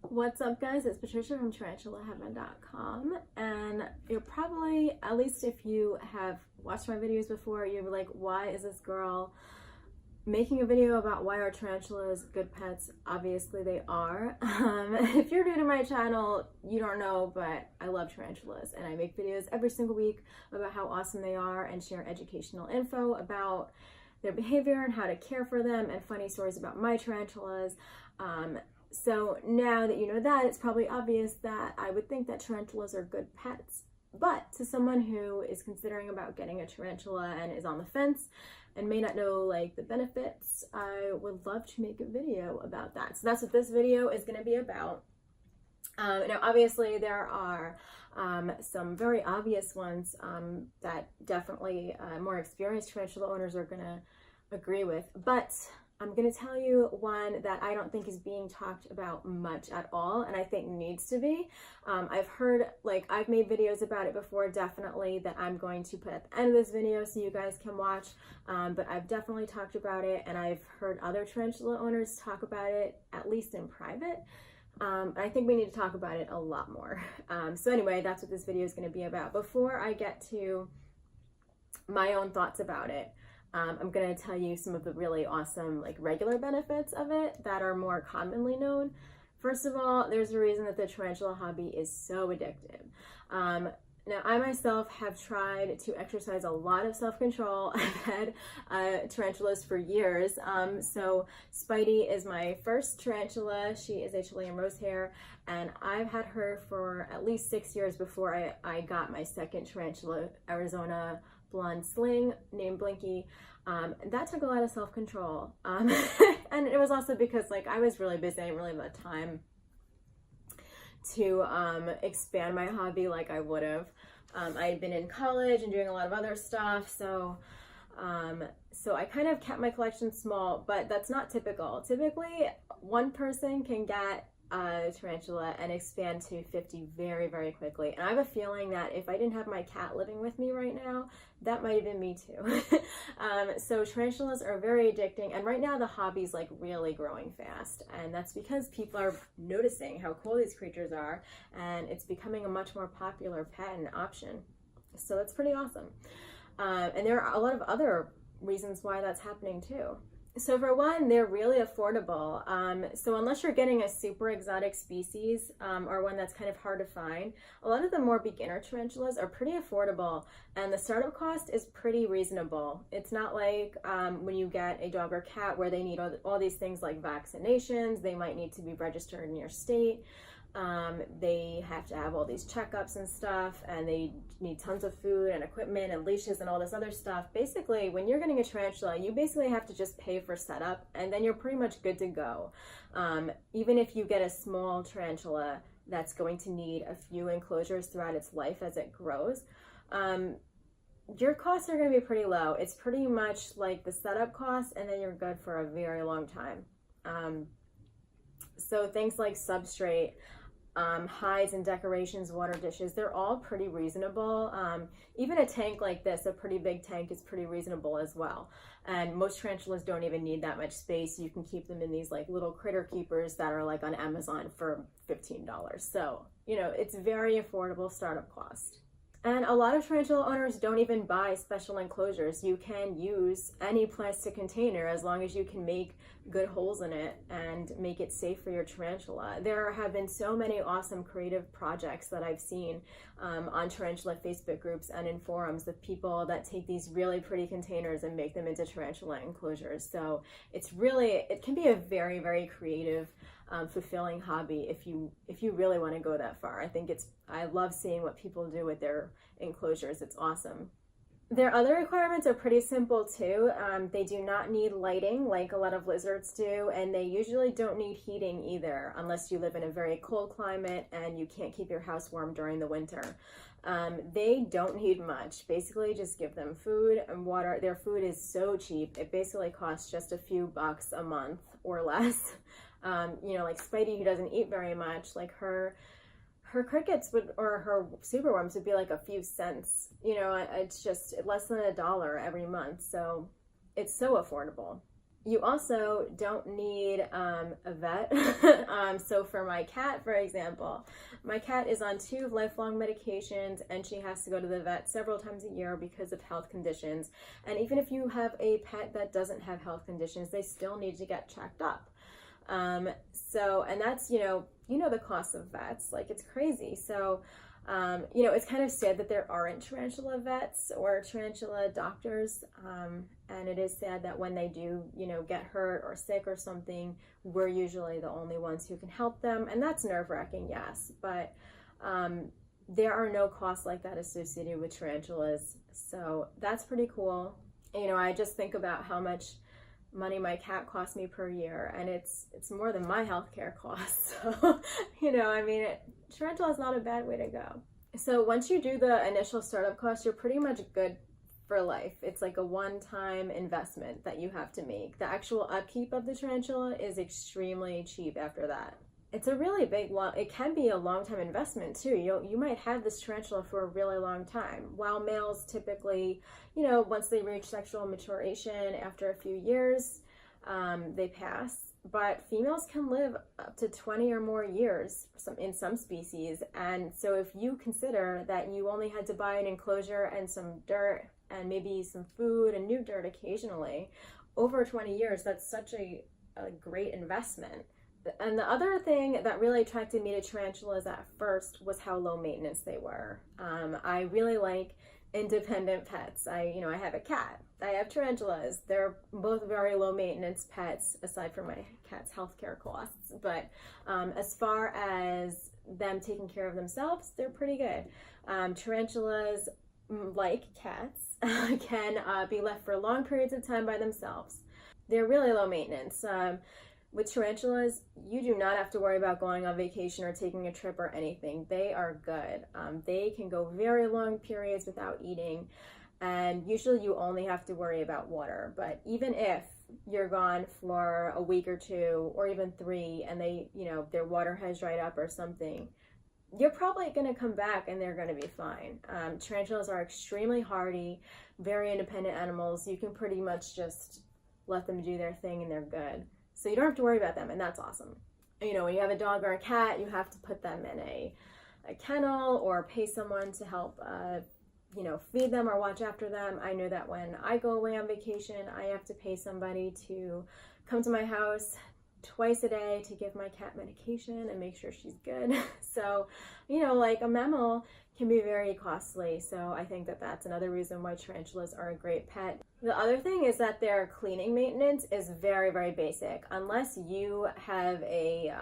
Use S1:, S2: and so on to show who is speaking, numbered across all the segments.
S1: What's up, guys? It's Patricia from tarantulaheaven.com, and you're probably, at least if you have watched my videos before, you're like, why is this girl making a video about why are tarantulas good pets? Obviously they are. If you're new to my channel, you don't know, but I love tarantulas, and I make videos every single week about how awesome they are and share educational info about their behavior and how to care for them and funny stories about my tarantulas. So now that you know that, it's probably obvious that I would think that tarantulas are good pets. But to someone who is considering about getting a tarantula and is on the fence and may not know like the benefits, I would love to make a video about that. So that's what this video is going to be about. Now obviously there are some very obvious ones that definitely more experienced tarantula owners are going to agree with, but I'm going to tell you one that I don't think is being talked about much at all, and I think needs to be. I've heard, like, I've made videos about it before, definitely, that I'm going to put at the end of this video so you guys can watch, but I've definitely talked about it, and I've heard other tarantula owners talk about it, at least in private. I think we need to talk about it a lot more. So anyway, that's what this video is going to be about. Before I get to my own thoughts about it, I'm going to tell you some of the really awesome like regular benefits of it that are more commonly known. First of all, there's a reason that the tarantula hobby is so addictive. Now, I myself have tried to exercise a lot of self-control. I've had tarantulas for years. So Spidey is my first tarantula. She is a Chilean rose hair, and I've had her for at least 6 years before I got my second tarantula, Arizona blonde sling named Blinky. That took a lot of self-control. And it was also because like I was really busy. I didn't really have the time to expand my hobby like I would have. I had been in college and doing a lot of other stuff, so I kind of kept my collection small, but that's not typical. Typically, one person can get a tarantula and expand to 50 very, very quickly. And I have a feeling that if I didn't have my cat living with me right now, that might have been me too. So tarantulas are very addicting, and right now the hobby's like really growing fast, and that's because people are noticing how cool these creatures are, and it's becoming a much more popular pet and option. So that's pretty awesome. And there are a lot of other reasons why that's happening too. So for one, they're really affordable. So unless you're getting a super exotic species or one that's kind of hard to find, a lot of the more beginner tarantulas are pretty affordable, and the startup cost is pretty reasonable. It's not like when you get a dog or cat where they need all these things like vaccinations, they might need to be registered in your state. They have to have all these checkups and stuff, and they need tons of food and equipment and leashes and all this other stuff. Basically, when you're getting a tarantula, you basically have to just pay for setup, and then you're pretty much good to go. Even if you get a small tarantula that's going to need a few enclosures throughout its life as it grows, your costs are going to be pretty low. It's pretty much like the setup costs, and then you're good for a very long time. So things like substrate, hides and decorations, water dishes, they're all pretty reasonable. Even a tank like this, a pretty big tank, is pretty reasonable as well. And most tarantulas don't even need that much space. You can keep them in these like little critter keepers that are like on Amazon for $15. So, you know, it's very affordable startup cost. And a lot of tarantula owners don't even buy special enclosures. You can use any plastic container as long as you can make good holes in it and make it safe for your tarantula. There have been so many awesome creative projects that I've seen on tarantula Facebook groups and in forums of people that take these really pretty containers and make them into tarantula enclosures. So it's really, it can be a very, very creative, fulfilling hobby if you really want to go that far. I love seeing what people do with their enclosures. It's awesome. Their other requirements are pretty simple too. They do not need lighting like a lot of lizards do, and they usually don't need heating either unless you live in a very cold climate and you can't keep your house warm during the winter. They don't need much. Basically just give them food and water. Their food is so cheap. It basically costs just a few bucks a month or less. You know, like Spidey, who doesn't eat very much, like her crickets or her superworms would be like a few cents. You know, it's just less than $1 every month. So it's so affordable. You also don't need a vet. So for my cat, for example, my cat is on 2 lifelong medications and she has to go to the vet several times a year because of health conditions. And even if you have a pet that doesn't have health conditions, they still need to get checked up. And that's, the cost of vets, like it's crazy. So, it's kind of sad that there aren't tarantula vets or tarantula doctors. And it is sad that when they do, get hurt or sick or something, we're usually the only ones who can help them. And that's nerve-wracking, yes. But there are no costs like that associated with tarantulas. So that's pretty cool. I just think about how much money my cat costs me per year, and it's more than my healthcare costs. So, tarantula is not a bad way to go. So once you do the initial startup cost, you're pretty much good for life. It's like a one-time investment that you have to make. The actual upkeep of the tarantula is extremely cheap after that. It's a really it can be a long-time investment too. You might have this tarantula for a really long time. While males typically, once they reach sexual maturation after a few years, they pass. But females can live up to 20 or more years in some species. And so if you consider that you only had to buy an enclosure and some dirt and maybe some food and new dirt occasionally, over 20 years, that's such a great investment. And the other thing that really attracted me to tarantulas at first was how low maintenance they were. I really like independent pets. I have a cat. I have tarantulas. They're both very low maintenance pets, aside from my cat's healthcare costs. But as far as them taking care of themselves, they're pretty good. Tarantulas, like cats, can be left for long periods of time by themselves. They're really low maintenance. With tarantulas, you do not have to worry about going on vacation or taking a trip or anything. They are good. They can go very long periods without eating, and usually you only have to worry about water. But even if you're gone for a week or 2 or even 3 and their water has dried up or something, you're probably going to come back and they're going to be fine. Tarantulas are extremely hardy, very independent animals. You can pretty much just let them do their thing and they're good. So you don't have to worry about them, and that's awesome. When you have a dog or a cat, you have to put them in a kennel or pay someone to help, feed them or watch after them. I know that when I go away on vacation, I have to pay somebody to come to my house twice a day to give my cat medication and make sure she's good. So, like a mammal can be very costly. So I think that that's another reason why tarantulas are a great pet. The other thing is that their cleaning maintenance is very, very basic. Unless you have a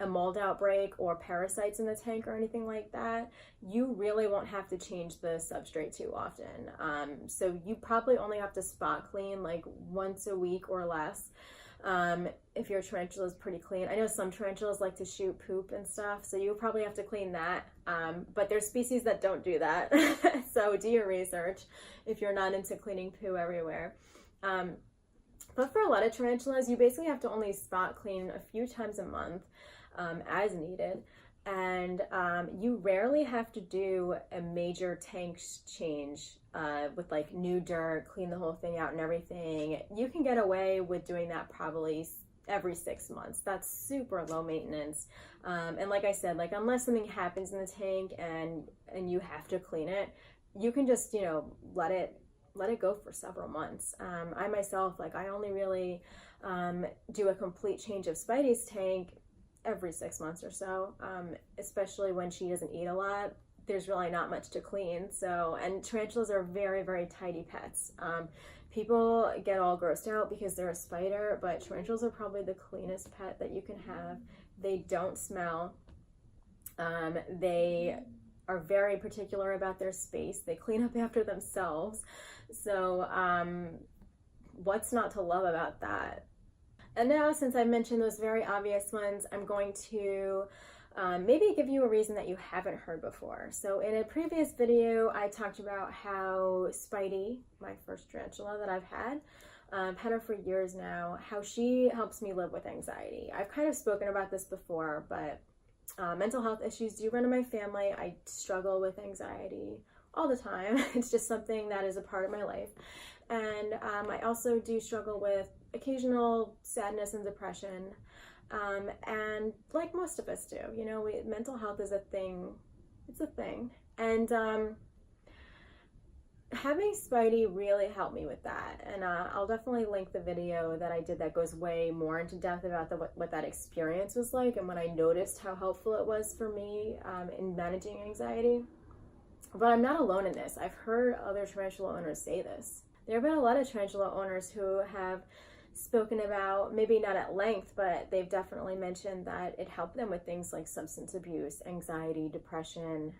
S1: mold outbreak or parasites in the tank or anything like that, you really won't have to change the substrate too often. So you probably only have to spot clean like once a week or less. If your tarantula is pretty clean. I know some tarantulas like to shoot poop and stuff, so you probably have to clean that. But there's species that don't do that. So do your research if you're not into cleaning poo everywhere. But for a lot of tarantulas, you basically have to only spot clean a few times a month, as needed. And you rarely have to do a major tank change with like new dirt, clean the whole thing out and everything. You can get away with doing that probably every 6 months. That's super low maintenance. And like I said, like unless something happens in the tank and you have to clean it, you can just, let it go for several months. I myself, I only really do a complete change of Spidey's tank every 6 months or so, especially when she doesn't eat a lot. There's really not much to clean. So, and tarantulas are very, very tidy pets. People get all grossed out because they're a spider, but tarantulas are probably the cleanest pet that you can have. They don't smell. They are very particular about their space. They clean up after themselves. So, what's not to love about that? And now, since I mentioned those very obvious ones, I'm going to maybe give you a reason that you haven't heard before. So in a previous video, I talked about how Spidey, my first tarantula that I've had her for years now, how she helps me live with anxiety. I've kind of spoken about this before, but mental health issues do run in my family. I struggle with anxiety all the time. It's just something that is a part of my life. And I also do struggle with occasional sadness and depression. And like most of us do, you know, mental health is a thing. It's a thing. And having Spidey really helped me with that. And I'll definitely link the video that I did that goes way more into depth about what that experience was like, and when I noticed how helpful it was for me in managing anxiety. But I'm not alone in this. I've heard other tarantula owners say this. There have been a lot of tarantula owners who have spoken about, maybe not at length, but they've definitely mentioned that it helped them with things like substance abuse, anxiety, depression,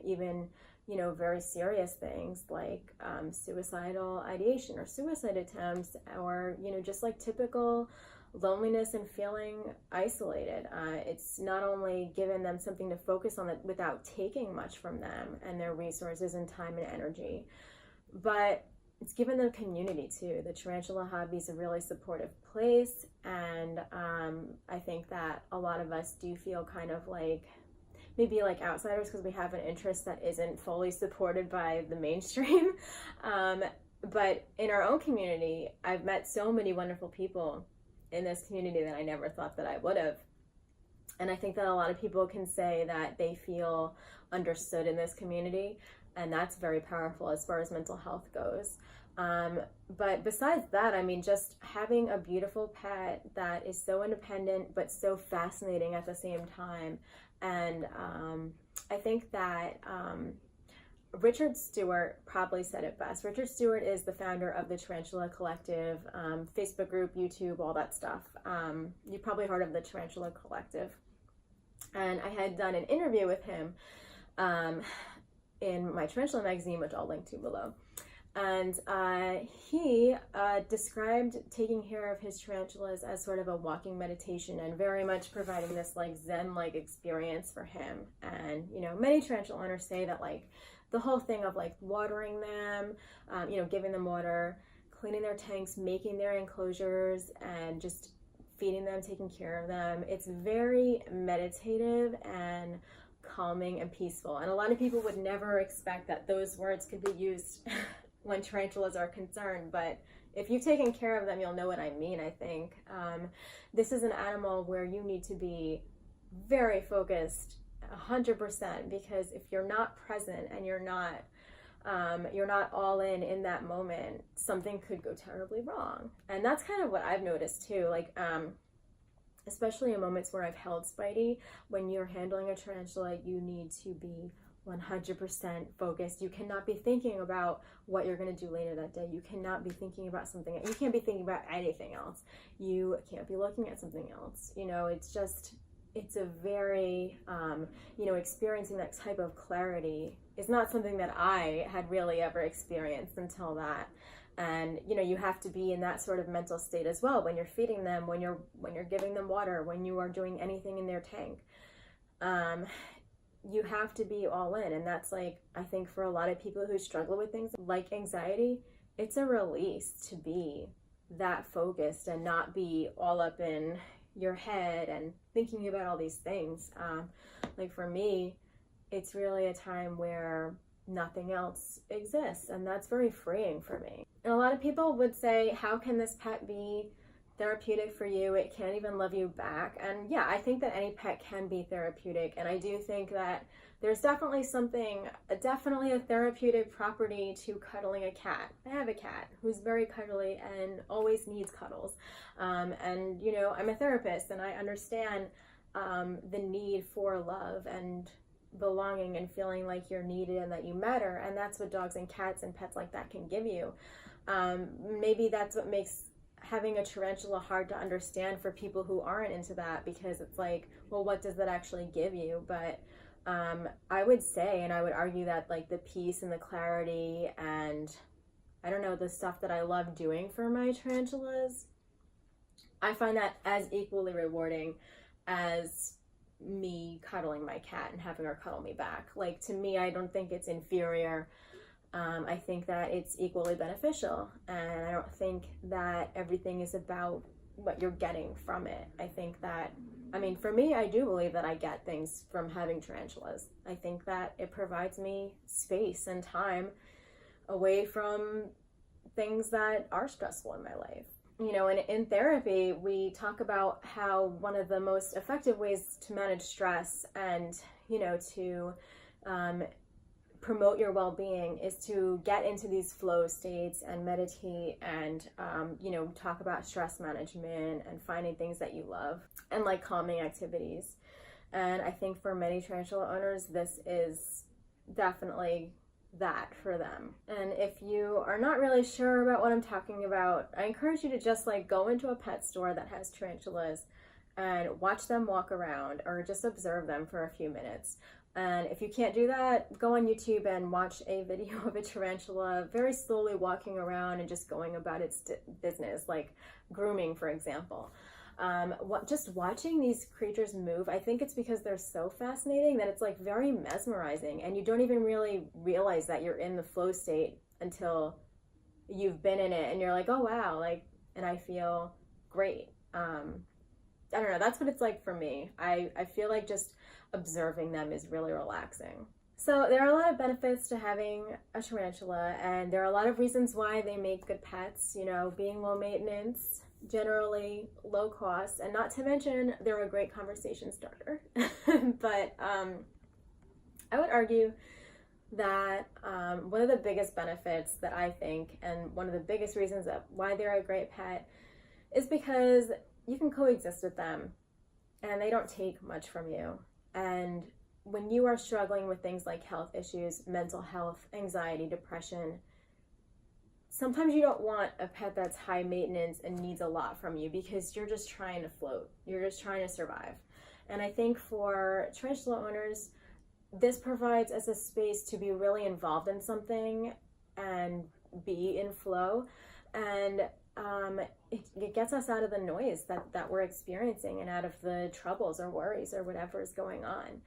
S1: even, you know, very serious things like suicidal ideation or suicide attempts, or, you know, just like typical loneliness and feeling isolated. It's not only given them something to focus on without taking much from them and their resources and time and energy, but it's given them community too. The Tarantula Hobby is a really supportive place, and I think that a lot of us do feel kind of like maybe like outsiders because we have an interest that isn't fully supported by the mainstream. But in our own community, I've met so many wonderful people in this community that I never thought that I would have. And I think that a lot of people can say that they feel understood in this community, and that's very powerful as far as mental health goes. But besides that, I mean, just having a beautiful pet that is so independent but so fascinating at the same time. And I think that Richard Stewart probably said it best. Richard Stewart is the founder of the Tarantula Collective, Facebook group, YouTube, all that stuff. You've probably heard of the Tarantula Collective. And I had done an interview with him in my Tarantula magazine, which I'll link to below. And he described taking care of his tarantulas as sort of a walking meditation, and very much providing this like Zen-like experience for him. And, you know, many tarantula owners say that like the whole thing of like watering them, you know, giving them water, cleaning their tanks, making their enclosures, and just feeding them, taking care of them, it's very meditative and calming and peaceful. And a lot of people would never expect that those words could be used when tarantulas are concerned, but if you've taken care of them, you'll know what I mean, I think. This is an animal where you need to be very focused 100%, because if you're not present and you're not all in that moment, something could go terribly wrong. And that's kind of what I've noticed too, like especially in moments where I've held Spidey, when you're handling a tarantula, you need to be 100% focused. You cannot be thinking about what you're going to do later that day. You cannot be thinking about something. You can't be thinking about anything else. You can't be looking at something else. You know, it's a very, you know, experiencing that type of clarity is not something that I had really ever experienced until that. And, you know, you have to be in that sort of mental state as well when you're feeding them, when you're giving them water, when you are doing anything in their tank. You have to be all in. And that's like, I think for a lot of people who struggle with things like anxiety, it's a release to be that focused and not be all up in your head and thinking about all these things. Like for me, it's really a time where nothing else exists, and that's very freeing for me. And a lot of people would say, how can this pet be therapeutic for you? It can't even love you back. And yeah, I think that any pet can be therapeutic, and I do think that there's definitely a therapeutic property to cuddling a cat. I have a cat who's very cuddly and always needs cuddles. And you know, I'm a therapist, and I understand the need for love and belonging and feeling like you're needed and that you matter, and that's what dogs and cats and pets like that can give you. Maybe that's what makes having a tarantula hard to understand for people who aren't into that, because it's like, well, what does that actually give you? But I would say, and I would argue that like the peace and the clarity and I don't know, the stuff that I love doing for my tarantulas, I find that as equally rewarding as me cuddling my cat and having her cuddle me back. Like, to me, I don't think it's inferior. I think that it's equally beneficial, and I don't think that everything is about what you're getting from it. I think that, I mean, for me, I do believe that I get things from having tarantulas. I think that it provides me space and time away from things that are stressful in my life. you know, in therapy, we talk about how one of the most effective ways to manage stress and, you know, to promote your well-being is to get into these flow states and meditate and, you know, talk about stress management and finding things that you love and like calming activities. And I think for many tarantula owners, this is definitely that for them. And if you are not really sure about what I'm talking about, I encourage you to just like go into a pet store that has tarantulas and watch them walk around or just observe them for a few minutes. And if you can't do that, go on YouTube and watch a video of a tarantula very slowly walking around and just going about its business, like grooming, for example. Just watching these creatures move, I think it's because they're so fascinating that it's like very mesmerizing, and you don't even really realize that you're in the flow state until you've been in it and you're like, oh wow, like, and I feel great. I don't know, that's what it's like for me. I feel like just observing them is really relaxing. So there are a lot of benefits to having a tarantula, and there are a lot of reasons why they make good pets, you know, being low maintenance, generally low cost, and not to mention they're a great conversation starter. But I would argue that one of the biggest benefits that I think, and one of the biggest reasons that why they're a great pet, is because you can coexist with them and they don't take much from you. And when you are struggling with things like health issues, mental health, anxiety, depression, sometimes you don't want a pet that's high maintenance and needs a lot from you because you're just trying to float. You're just trying to survive. And I think for tarantula owners, this provides us a space to be really involved in something and be in flow. And it gets us out of the noise that we're experiencing and out of the troubles or worries or whatever is going on.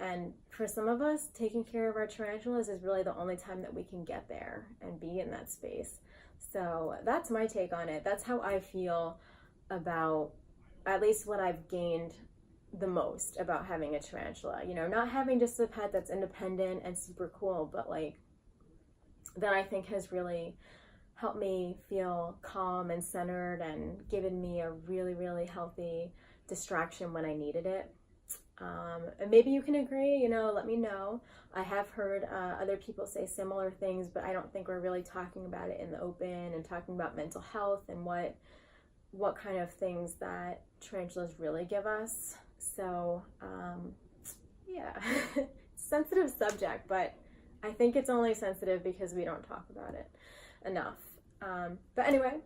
S1: And for some of us, taking care of our tarantulas is really the only time that we can get there and be in that space. So that's my take on it. That's how I feel about at least what I've gained the most about having a tarantula. You know, not having just a pet that's independent and super cool, but like that I think has really helped me feel calm and centered and given me a really, really healthy distraction when I needed it. And maybe you can agree, you know, let me know. I have heard other people say similar things, but I don't think we're really talking about it in the open and talking about mental health and what kind of things that tarantulas really give us. So, yeah, sensitive subject, but I think it's only sensitive because we don't talk about it enough. But anyway,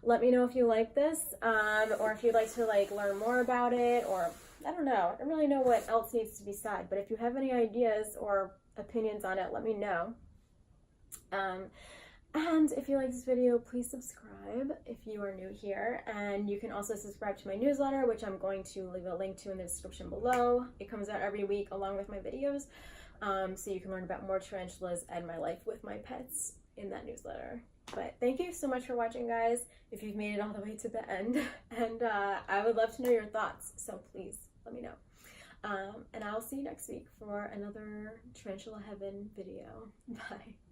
S1: let me know if you like this, or if you'd like to like learn more about it, or I don't know. I don't really know what else needs to be said, but if you have any ideas or opinions on it, let me know. And if you like this video, please subscribe if you are new here. And you can also subscribe to my newsletter, which I'm going to leave a link to in the description below. It comes out every week along with my videos. So you can learn about more tarantulas and my life with my pets in that newsletter. But thank you so much for watching, guys, if you've made it all the way to the end. And I would love to know your thoughts, so please let me know. And I'll see you next week for another Tarantula Heaven video. Bye.